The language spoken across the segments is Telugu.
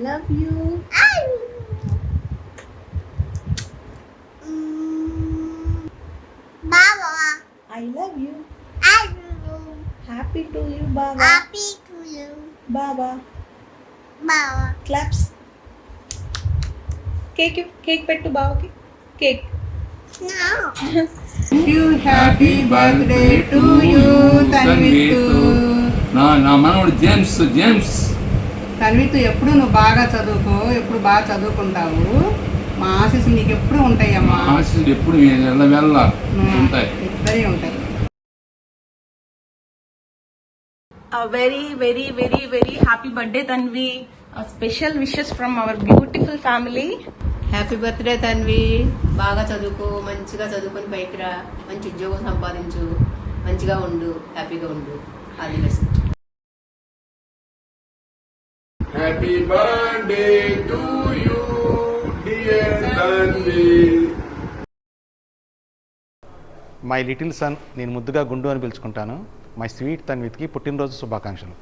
Love you. Baba. I love you. I love you. Happy to you, Baba. Happy to you. Baba. Baba. Claps. Cake పెట్టు బావకి. Cake. No. You happy birthday to you, Tanvitu. నా మనవడు జేమ్స్ తన్వితు ఎప్పుడు నువ్వు బాగా చదువుకో, ఎప్పుడు బాగా చదువుకుంటావు. మా ఆశీస్సులు నీకు ఎప్పుడు ఉంటాయమ్మా. ఆశీస్సులు ఎప్పుడు వెళ్ళ ఉంటాయి, ఇద్దరే ఉంటాయి. A very, very, very, very happy birthday, Tanvi. A special wishes from our beautiful family. Happy birthday Tanvi. బాగా చదువుకో, మంచిగా చదువుకొని పైకి రా, మంచి ఉద్యోగం సంపాదించు, మంచిగా ఉండు, హ్యాపీగా ఉండు. All the best. Happy birthday to you dear Tanvi. My little son, నేను ముద్దుగా గుండు అని పిలుచుకుంటాను. మై స్వీట్ తన్విత్కి పుట్టినరోజు శుభాకాంక్షలు.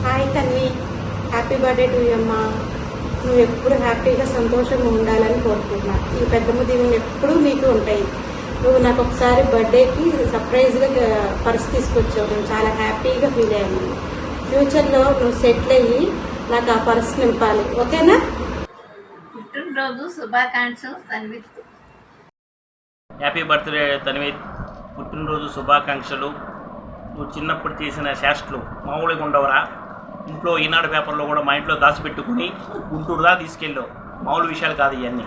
Hi Tanvi, happy birthday to you అమ్మా. నువ్వు ఎప్పుడు హ్యాపీగా సంతోషంగా ఉండాలని కోరుకుంటున్నా. ఈ పెద్దమ్మ దీవెనలు ఎప్పుడూ నీకు ఉంటాయి. నువ్వు నాకు ఒకసారి బర్త్డేకి సర్ప్రైజ్గా పర్స్ తీసుకొచ్చావు. నేను చాలా హ్యాపీగా ఫీల్ అయ్యాను. ఫ్యూచర్లో నువ్వు సెటిల్ అయ్యి నాకు ఆ పర్స్ నింపాలి, ఓకేనా? పుట్టినరోజు శుభాకాంక్షలు తన్విత్. హ్యాపీ బర్త్డే తన్విత్, పుట్టినరోజు శుభాకాంక్షలు. నువ్వు చిన్నప్పుడు చేసిన శాస్త్రలు మామూలుగా ఉండవరా? ఇంట్లో ఈనాడు పేపర్లో కూడా మా ఇంట్లో దాచిపెట్టుకుని గుంటూరుదా తీసుకెళ్ళావు. మామూలు విషయాలు కాదు ఇవన్నీ.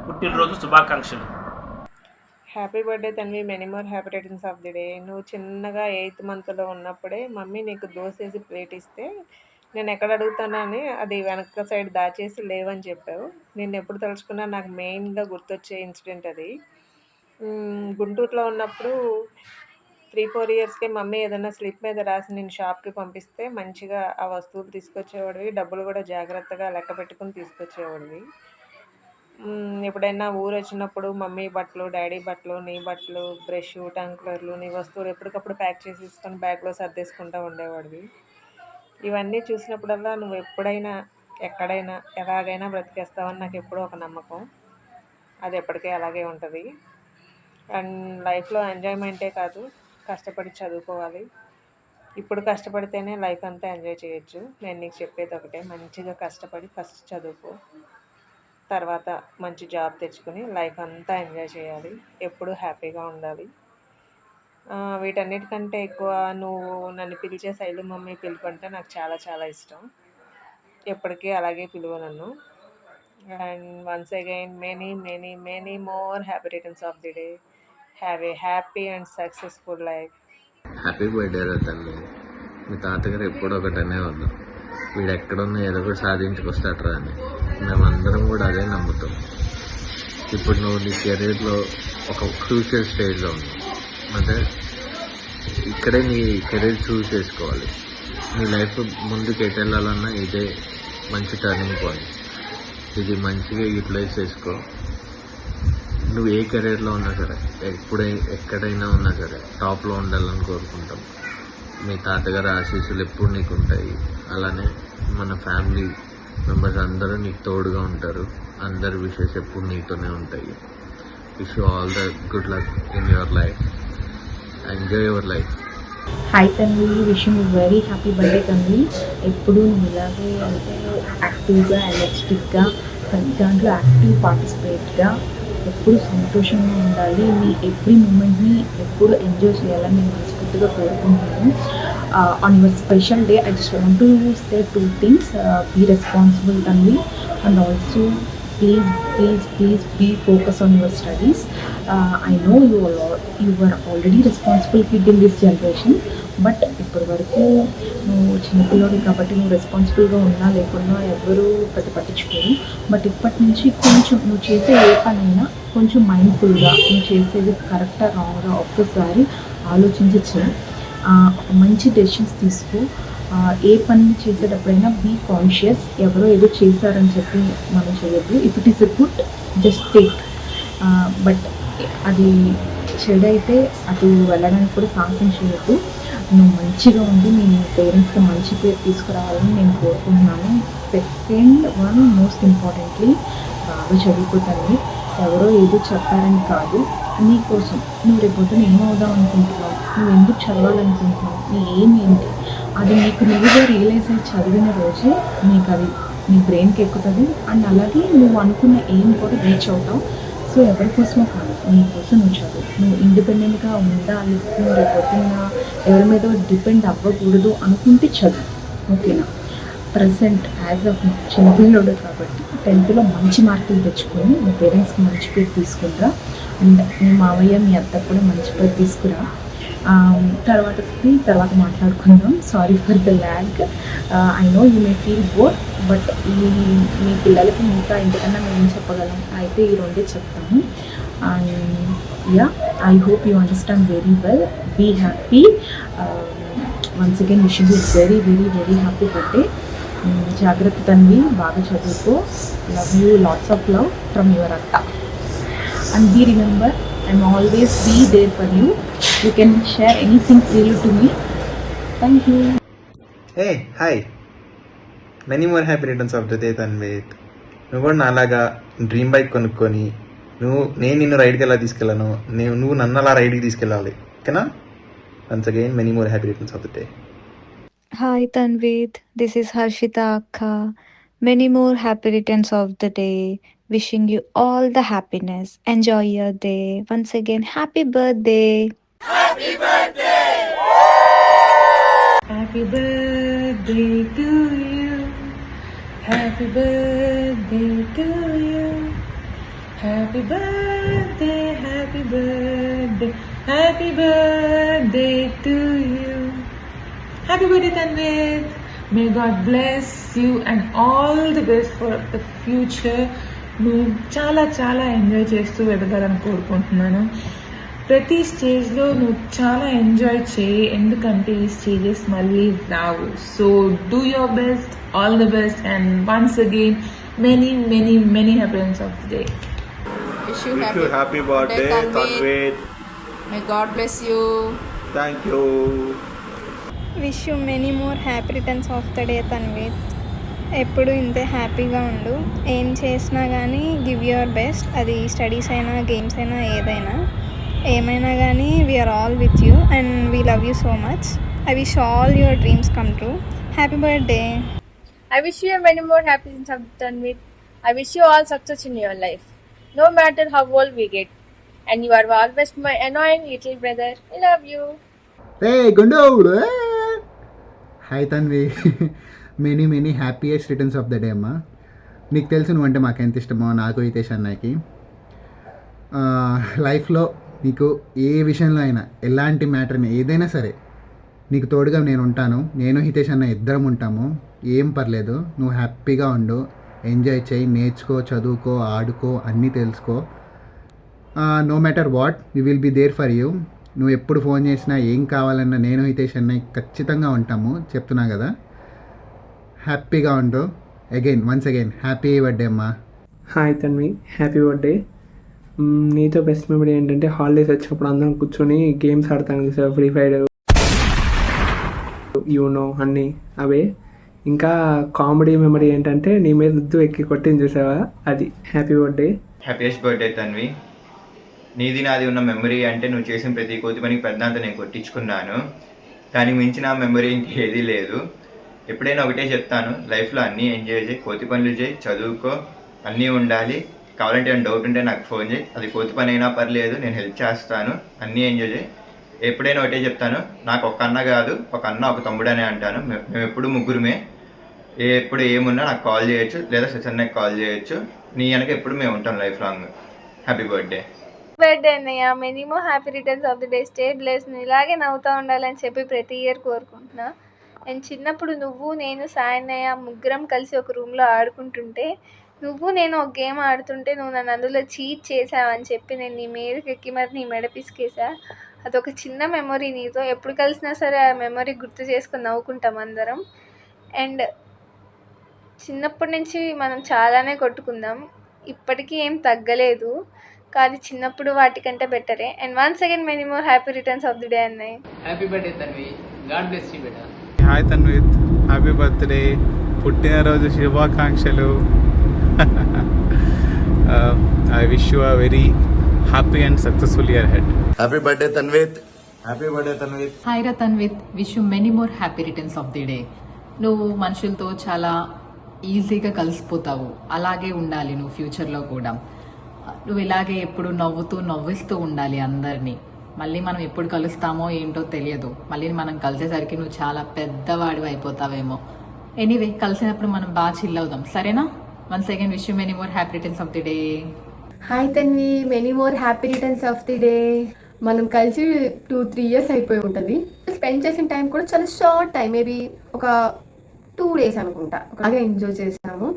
పుట్టినరోజు శుభాకాంక్షలు. Happy birthday Tanvi, many more happy returns of the day. నువ్వు చిన్నగా 8th మంత్లో ఉన్నప్పుడే మమ్మీ నీకు దోసేసి ప్లేట్ ఇస్తే నేను ఎక్కడ అడుగుతానని అది వెనక సైడ్ దాచేసి లేవని చెప్పావు. నేను ఎప్పుడు తలుచుకున్నా నాకు మెయిన్గా గుర్తొచ్చే ఇన్సిడెంట్ అది. గుంటూరులో ఉన్నప్పుడు 3-4 ఇయర్స్కే మమ్మీ ఏదైనా స్లిప్ మీద రాసి నేను షాప్కి పంపిస్తే మంచిగా ఆ వస్తువులు తీసుకొచ్చేవాడివి. డబ్బులు కూడా జాగ్రత్తగా లెక్క పెట్టుకుని తీసుకొచ్చేవాడివి. ఎప్పుడైనా ఊరు వచ్చినప్పుడు మమ్మీ బట్టలు, డాడీ బట్టలు, నీ బట్టలు, బ్రష్, టంక్లర్లు, నీ వస్తువులు ఎప్పటికప్పుడు ప్యాక్ చేసి తీసుకొని బ్యాగ్లో సర్దేసుకుంటూ ఉండేవాడివి. ఇవన్నీ చూసినప్పుడల్లా నువ్వు ఎప్పుడైనా ఎక్కడైనా ఎలాగైనా బ్రతికేస్తావని నాకు ఎప్పుడూ ఒక నమ్మకం. అది ఎప్పటికీ అలాగే ఉంటుంది. అండ్ లైఫ్లో ఎంజాయ్మెంటే కాదు, కష్టపడి చదువుకోవాలి. ఇప్పుడు కష్టపడితేనే లైఫ్ అంతా ఎంజాయ్ చేయొచ్చు. నేను నీకు చెప్పేది ఒకటే, మంచిగా కష్టపడి ఫస్ట్ చదువుకో, తర్వాత మంచి జాబ్ తెచ్చుకుని లైఫ్ అంతా ఎంజాయ్ చేయాలి, ఎప్పుడూ హ్యాపీగా ఉండాలి. వీటన్నిటికంటే ఎక్కువ నువ్వు నన్ను పిలిచే శైలు మమ్మీ పిలుపు అంటే నాకు చాలా చాలా ఇష్టం. ఎప్పటికీ అలాగే పిలువ నన్ను. And once again many many many more happy returns of the day. Have a happy and successful life. Happy birthday రా తల్లి. మీ తాతగారు ఎప్పుడు ఒకటనే ఉన్నాం, వీడు ఎక్కడున్నా ఏదో ఒకటి సాధించుకొస్తాడరా అని. మేమందరం కూడా అదే నమ్ముతాం. ఇప్పుడు నువ్వు నీ కెరీర్లో ఒక క్రూషియల్ స్టేజ్లో ఉన్నావు. అంటే ఇక్కడే నీ కెరీర్ చూస్ చేసుకోవాలి. నీ లైఫ్ ముందుకు ఎటు వెళ్ళాలన్నా ఇదే మంచి టర్నింగ్ పాయింట్. ఇది మంచిగా యూటిలైజ్ చేసుకో. నువ్వు ఏ కెరీర్లో ఉన్నా సరే, ఎక్కడైనా ఉన్నా సరే టాప్లో ఉండాలని కోరుకుంటాం. మీ తాతగారి ఆశీస్సులు ఎప్పుడు నీకు ఉంటాయి. అలానే మన ఫ్యామిలీ మెంబర్స్ అందరూ నీకు తోడుగా ఉంటారు. అందరి విషెస్ ఎప్పుడు నీతోనే ఉంటాయి. Wish you all the good luck in your life. Enjoy your life. Hi Tanvi, wishing very happy birthday Tanvi. ఎప్పుడు నువ్వు ఇలాగే అంటే యాక్టివ్గా, ఎనర్జెటిక్గా, ప్రతి దాంట్లో యాక్టివ్ పార్టిసిపేట్గా ఎప్పుడు సంతోషంగా ఉండాలి. నీ ఎవ్రీ మూమెంట్ని ఎప్పుడు ఎంజాయ్ చేయాలని నేను మనస్ఫూర్తిగా కోరుకుంటున్నాను. On your special day I just want to say 2 things. Be responsible Tanvi, and also please be focused on your studies. I know you were already responsible kid in this generation, but ఇప్పటి వరకు నువ్వు చిన్నపిల్లడు కాబట్టి నువ్వు రెస్పాన్సిబుల్గా ఉన్నా లేకున్నా ఎవరు పట్టించుకోరు. బట్ ఇప్పటి నుంచి కొంచెం నువ్వు చేసే ఏ పనైనా కొంచెం మైండ్ఫుల్గా, నువ్వు చేసేది కరెక్టా రాంగ్గా ఒక్కసారి ఆలోచించి చేయి. మంచి డెసిషన్స్ తీసుకో. ఏ పని చేసేటప్పుడైనా బీ కాన్షియస్. ఎవరో ఏదో చేశారని చెప్పి మనం చేయొద్దు. If it is a good just take, but అది చెడైతే అటు వెళ్ళడానికి కూడా సాహసం చేయొద్దు. నువ్వు మంచిగా ఉండి మీ పేరెంట్స్కి మంచి పేరు తీసుకురావాలని నేను కోరుకుంటున్నాను. సెకండ్ వన్ మోస్ట్ ఇంపార్టెంట్లీ బాగా చదువుకుంటాను. ఎవరో ఏదో చెప్పారని కాదు, నీకోసం నువ్వు రేపొద్దున ఏమవుదాం అనుకుంటున్నావు, నువ్వు ఎందుకు చదవాలనుకుంటున్నావు, నీ ఏం ఏంటి అది నీకు నువ్వుగా రియలైజ్ అయ్యి చదివిన రోజే నీకు అది నీ బ్రెయిన్కి ఎక్కుతుంది. అండ్ అలాగే నువ్వు అనుకున్న ఏం కూడా రీచ్ అవుతావు. సో ఎవరి కోసమో కాదు, నీకోసం నువ్వు చదువు. నువ్వు ఇండిపెండెంట్గా ఉండాలి, నువ్వు రేపొద్దున ఎవరి మీద డిపెండ్ అవ్వకూడదు అనుకుంటే చదువు, ఓకేనా? ప్రజెంట్ యాజ్ ఆఫ్ చిన్నపిల్లడు కాబట్టి 10th మంచి మార్కులు తెచ్చుకొని మీ పేరెంట్స్కి మంచి పేరు తీసుకురా. అండ్ మీ మావయ్య మీ అత్త కూడా మంచి పేరు తీసుకురా. తర్వాత మాట్లాడుకుందాం. Sorry for the lag. I know you may feel bore, but మీ పిల్లలకి ఇంకా ఇంతకన్నా మేము ఏం చెప్పగలం, అయితే ఈ రెండే చెప్తాము. And yeah, I hope you understand very well. Be happy. Once again wishing you very very very happy birthday. జాగ్రత్త తన్వి, బాగా చదువుకో. Love you, lots of love from your అత్త. And be remember, I'm always be there for you. You can share anything freely to me. Thank you. Hey, hi. Many more happy returns of the day, Tanvit. నువ్వు కూడా నాలాగా డ్రీమ్ బైక్ కొనుక్కొని నేను నిన్ను రైడ్కి ఎలా తీసుకెళ్ళాను, నువ్వు నన్ను అలా రైడ్కి తీసుకెళ్ళాలి, ఓకేనా? Once again many more happy returns of the day. Hi Tanvit, this is Harshita Akka. Many more happy returns of the day. Wishing you all the happiness. Enjoy your day. Once again, happy birthday. Happy birthday! Happy birthday to you. Happy birthday to you. Happy birthday, happy birthday, happy birthday to you. Happy birthday, Tanvit. May God bless you and all the best for the future. నువ్వు చాలా చాలా ఎంజాయ్ చేస్తూ ఎదగాలని కోరుకుంటున్నాను. ప్రతి స్టేజ్లో నువ్వు చాలా ఎంజాయ్ చేయి, ఎందుకంటే ఈ స్టేజెస్ మళ్ళీ రావు. So do your best, all the best, and once again many many many happiness of the day. Wish you happy birthday, Tanvit. May God bless you. Thank you. Wish you many more happy returns of the day, Tanvit. ఎప్పుడు ఇంతే హ్యాపీగా ఉండు. ఏం చేసినా కానీ గివ్ యువర్ బెస్ట్. అది స్టడీస్ అయినా గేమ్స్ అయినా ఏమైనా కానీ we are all with you and we love you so much. I wish all your dreams come true. Happy birthday. I wish you many more happiness of Tanvit. I wish you all success in your life, no matter how old we get. And you are always my annoying little brother. I love you. Hey, Gundu! Hi Tanvi. Many happiest returns of the day అమ్మా. నీకు తెలుసు నువ్వంటే మాకు ఎంత ఇష్టమో, నాకు హితేష్ అన్నయ్యకి. లైఫ్లో నీకు ఏ విషయంలో అయినా, ఎలాంటి మ్యాటర్ని ఏదైనా సరే నీకు తోడుగా నేను ఉంటాను. నేను హితేష్ అన్న ఇద్దరం ఉంటాము. ఏం పర్లేదు, నువ్వు హ్యాపీగా ఉండు, ఎంజాయ్ చేయి, నేర్చుకో, చదువుకో, ఆడుకో, అన్నీ తెలుసుకో. No matter what, we will be there for you. నువ్వు ఎప్పుడు ఫోన్ చేసినా ఏం కావాలన్నా నేను హితేష్ అన్నయ్య ఖచ్చితంగా ఉంటాము, చెప్తున్నా కదా. హ్యాపీగా ఉండు. వన్స్ అగైన్ హ్యాపీ బర్త్డే అమ్మా. Hi Tanvi, happy birthday. నీతో బెస్ట్ మెమరీ ఏంటంటే హాలిడేస్ వచ్చినప్పుడు అందరం కూర్చొని గేమ్స్ ఆడతాను సార్, ఫ్రీ ఫైర్, యూనో అన్నీ అవే. ఇంకా కామెడీ మెమరీ ఏంటంటే నీ మీద ముద్దు ఎక్కి కొట్టింది చూసావా, అది. Happy birthday. Happiest birthday Tanvi. నీది నాది ఉన్న మెమరీ అంటే నువ్వు చేసిన ప్రతి కోతి పనికి పెద్దంతా నేను కొట్టించుకున్నాను. దానికి మించిన మెమరీ ఇంకేదీ లేదు. ఎప్పుడైనా ఒకటే చెప్తాను, లైఫ్లో అన్నీ ఎంజాయ్ చేయి, కోతి పనులు చేయి, చదువుకో, అన్నీ ఉండాలి. కావాలంటే ఏమైనా డౌట్ ఉంటే నాకు ఫోన్ చేయి, అది కోతి పని అయినా పర్లేదు, నేను హెల్ప్ చేస్తాను. అన్నీ ఎంజాయ్ చేయి. ఎప్పుడైనా ఒకటే చెప్తాను, నాకు ఒక అన్న కాదు, ఒక అన్న ఒక తమ్ముడు అనే అంటాను. మేము ఎప్పుడు ముగ్గురమే. ఎప్పుడు ఏమున్నా నాకు కాల్ చేయొచ్చు, లేదా సచన్నకి కాల్ చేయొచ్చు. నీ వెనక ఎప్పుడు మేము ఉంటాం life long. Happy birthday. Birthday అన్నయ్య, many more happy returns of the day. Stay blessed. ఇలాగే నవ్వుతూ ఉండాలని చెప్పి ప్రతి ఇయర్ కోరుకుంటున్నా. అండ్ చిన్నప్పుడు నువ్వు, నేను, సాయన్నయ్య ముగ్గురం కలిసి ఒక రూమ్లో ఆడుకుంటుంటే, నేను ఒక గేమ్ ఆడుతుంటే నువ్వు నన్ను అందులో చీట్ చేసావని చెప్పి నేను నీ మీదకి ఎక్కి మరి నీ మెడ పిసికేసా. అదొక చిన్న మెమొరీ. నీతో ఎప్పుడు కలిసినా సరే ఆ మెమొరీ గుర్తు చేసుకొని నవ్వుకుంటాం అందరం. అండ్ చిన్నప్పటి నుంచి మనం చాలానే కొట్టుకుందాం, ఇప్పటికీ ఏం తగ్గలేదు. కాదు చిన్నప్పుడు వాటికంటే బెటరే. And once again many more happy returns of the day అన్నయ్య. Happy birthday Tanvi, God bless you బేటా. హాయ్ తన్విత్, హ్యాపీ బర్త్డే, పుట్టినరోజు శుభాకాంక్షలు. I wish you a very happy and successful year ahead. Happy birthday Tanvith. Happy birthday Tanvith. Hi రా Tanvith, wish you many more happy returns of the day. నువ్వు మనుషులతో చాలా ఈజీగా కలిసిపోతావు, అలాగే ఉండాలి నువ్వు ఫ్యూచర్లో కూడా. నువ్వు ఇలాగే ఎప్పుడు నవ్విస్తూ ఉండాలి అందరినీ. మళ్ళీ మనం ఎప్పుడు కలుస్తామో ఏంటో తెలియదు, మళ్ళీ మనం కలిసేసరికి నువ్వు చాలా పెద్దవాడివి అయిపోతావేమో. ఎనీవే, కలిసినప్పుడు మనం బాగా చిల్ అవుదాం, సరేనా? Once again wish you many more happy returns of the day. Hi Tanvi, many more happy returns of the day. మనం కలిసి 2-3 years అయిపోయి ఉంటుంది. స్పెండ్ చేసిన టైం కూడా చాలా షార్ట్ టైం, మేబీ ఒక 2 days అనుకుంటా. బాగా ఎంజాయ్ చేసాము.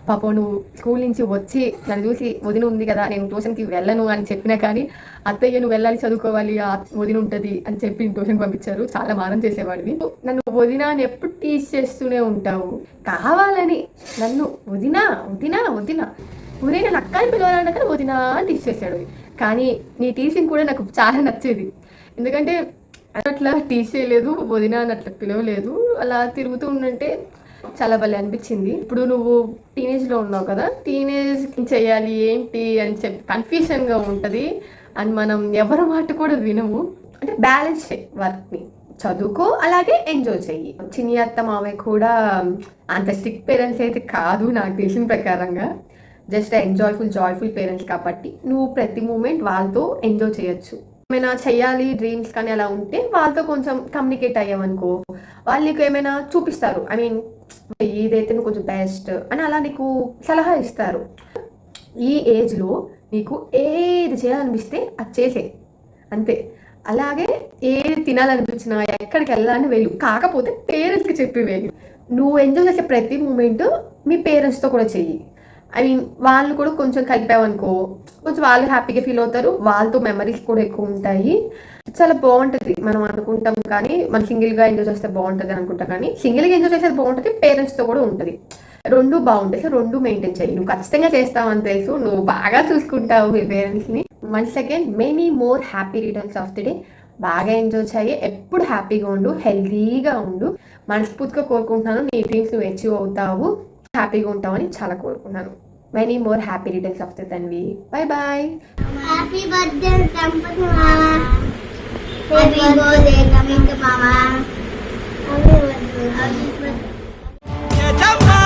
పాప నువ్వు స్కూల్ నుంచి వచ్చి నన్ను చూసి వదిన ఉంది కదా నేను ట్యూషన్కి వెళ్ళను అని చెప్పినా కానీ అత్తయ్య నువ్వు వెళ్ళాలి చదువుకోవాలి, ఆ వదిన ఉంటుంది అని చెప్పి ట్యూషన్కి పంపించారు. చాలా మారం చేసేవాడివి. నన్ను వదిన అని ఎప్పుడు టీచ్ చేస్తూనే ఉంటావు, కావాలని నన్ను వదిన వదిన వదిన ఊరే నేను అక్కని పిలవాలన్నా కానీ వదిన అని టీచ్ చేశాడు. కానీ నీ టీచింగ్ కూడా నాకు చాలా నచ్చేది, ఎందుకంటే అట్లా టీచ్ చేయలేదు, వదిన అని అట్లా పిలవలేదు, అలా తిరుగుతూ ఉండంటే చాలా భలే అనిపించింది. ఇప్పుడు నువ్వు టీనేజ్లో ఉన్నావు కదా, టీనేజ్ చేయాలి ఏంటి అని చెప్పి కన్ఫ్యూషన్గా ఉంటుంది. అండ్ మనం ఎవరి మాట కూడా వినము, అంటే బ్యాలెన్స్ చేయి వర్క్ని, చదువుకో అలాగే ఎంజాయ్ చెయ్యి. చిన్ని అత్త మామయ్య కూడా అంత స్ట్రిక్ట్ పేరెంట్స్ అయితే కాదు నాకు తెలిసిన ప్రకారంగా, జస్ట్ జాయ్ఫుల్ పేరెంట్స్ కాబట్టి నువ్వు ప్రతి మూమెంట్ వాళ్ళతో ఎంజాయ్ చేయొచ్చు. ఏమైనా చెయ్యాలి డ్రీమ్స్ కానీ అలా ఉంటే వాళ్ళతో కొంచెం కమ్యూనికేట్ అయ్యామనుకో, వాళ్ళు నీకు ఏమైనా చూపిస్తారు, ఐ మీన్ ఏదైతే నువ్వు కొంచెం బెస్ట్ అని అలా నీకు సలహా ఇస్తారు. ఈ ఏజ్లో నీకు ఏది చేయాలనిపిస్తే అది చేసే, అంతే. అలాగే ఏది తినాలనిపించినా ఎక్కడికి వెళ్ళాలని వెళ్ళు, కాకపోతే పేరెంట్స్కి చెప్పి వెళ్ళు. నువ్వు ఎంజాయ్ చేసే ప్రతి మూమెంట్ మీ పేరెంట్స్తో కూడా చెయ్యి. ఐ మీన్ వాళ్ళు కూడా కొంచెం కలిపావనుకో కొంచెం వాళ్ళు హ్యాపీగా ఫీల్ అవుతారు, వాళ్ళతో మెమరీస్ కూడా ఎక్కువ ఉంటాయి, చాలా బాగుంటుంది. మనం అనుకుంటాం కానీ మనం సింగిల్గా ఎంజాయ్ చేస్తే బాగుంటుంది అనుకుంటాం, కానీ సింగిల్గా ఎంజాయ్ చేసేది బాగుంటుంది, పేరెంట్స్తో కూడా ఉంటుంది. రెండు బాగుంటాయి. సో రెండు మెయింటైన్ చేయి. నువ్వు ఖచ్చితంగా చేస్తావని తెలుసు, నువ్వు బాగా చూసుకుంటావు మీ పేరెంట్స్ని. Once again many more happy returns of the day. బాగా ఎంజాయ్ చేయి, ఎప్పుడు హ్యాపీగా ఉండు, హెల్తీగా ఉండు. మనస్ఫూర్తిగా కోరుకుంటున్నాను నీ డ్రీమ్స్ నువ్వు అచీవ్ అవుతావు, హ్యాపీగా ఉంటావని చాలా కోరుకున్నాను. Many more happy returns of the Tanvi. Bye boy. Happy birthday Ganapati మామ. హ్యాపీ బర్త్డే గణపతి మామ. Happy birthday.